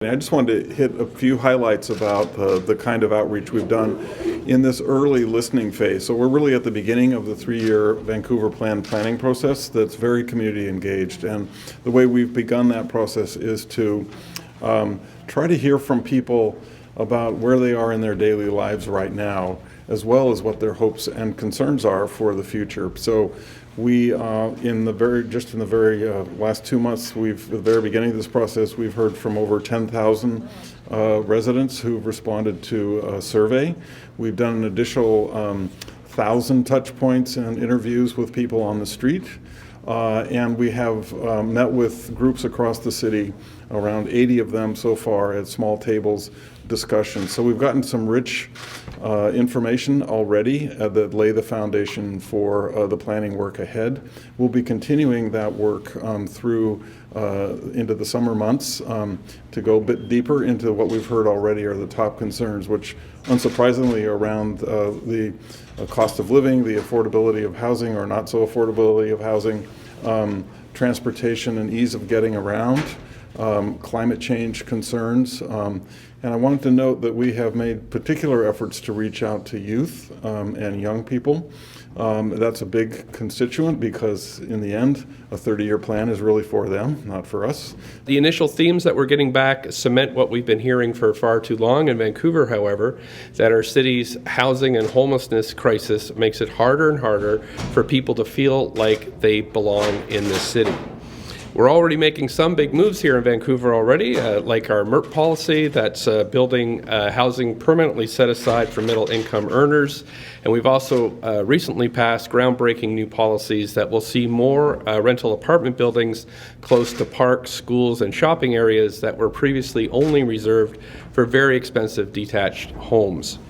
exciting. I just wanted to hit a few highlights about the kind of outreach we've done in this early listening phase. So we're really at the beginning of the 3-year Vancouver Plan planning process that's very community engaged. And the way we've begun that process is to try to hear from people about where they are in their daily lives right now, as well as what their hopes and concerns are for the future. So we, in the very last 2 months, at the very beginning of this process, we've heard from over 10,000 residents who've responded to a survey. We've done an additional 1,000 touch points and interviews with people on the street. And we have met with groups across the city, around 80 of them so far, at small tables discussions. So we've gotten some rich information already that lay the foundation for the planning work ahead. We'll be continuing that work through into the summer months to go a bit deeper into what we've heard already are the top concerns, which unsurprisingly are around the cost of living, the affordability of housing or not so affordability of housing, transportation and ease of getting around, climate change concerns. And I wanted to note that we have made particular efforts to reach out to youth and young people. That's a big constituent because in the end, a 30-year plan is really for them, not for us. The initial themes that we're getting back cement what we've been hearing for far too long in Vancouver, however, that our city's housing and homelessness crisis makes it harder and harder for people to feel like they belong in this city. We're already making some big moves here in Vancouver already, like our MERP policy that's building housing permanently set aside for middle-income earners. And we've also recently passed groundbreaking new policies that will see more rental apartment buildings close to parks, schools, and shopping areas that were previously only reserved for very expensive detached homes.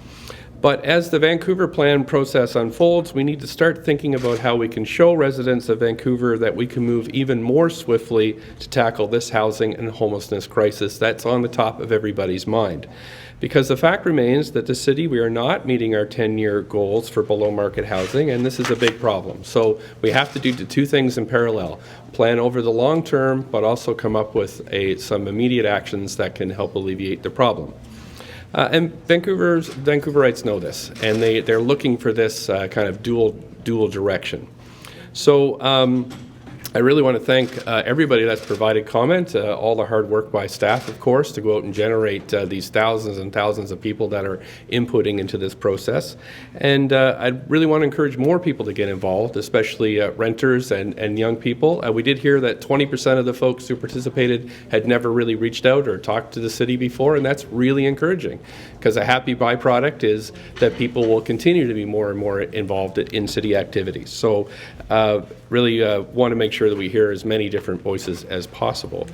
But as the Vancouver Plan process unfolds, we need to start thinking about how we can show residents of Vancouver that we can move even more swiftly to tackle this housing and homelessness crisis that's on the top of everybody's mind. Because the fact remains that the city, we are not meeting our 10-year goals for below-market housing, and this is a big problem. So we have to do the two things in parallel: plan over the long term, but also come up with some immediate actions that can help alleviate the problem. And Vancouverites know this, and they're looking for this kind of dual direction. So I really want to thank everybody that's provided comment, all the hard work by staff, of course, to go out and generate these thousands and thousands of people that are inputting into this process. And I really want to encourage more people to get involved, especially renters and young people. We did hear that 20% of the folks who participated had never really reached out or talked to the city before, and that's really encouraging, because a happy byproduct is that people will continue to be more and more involved in city activities. So really want to make sure that we hear as many different voices as possible.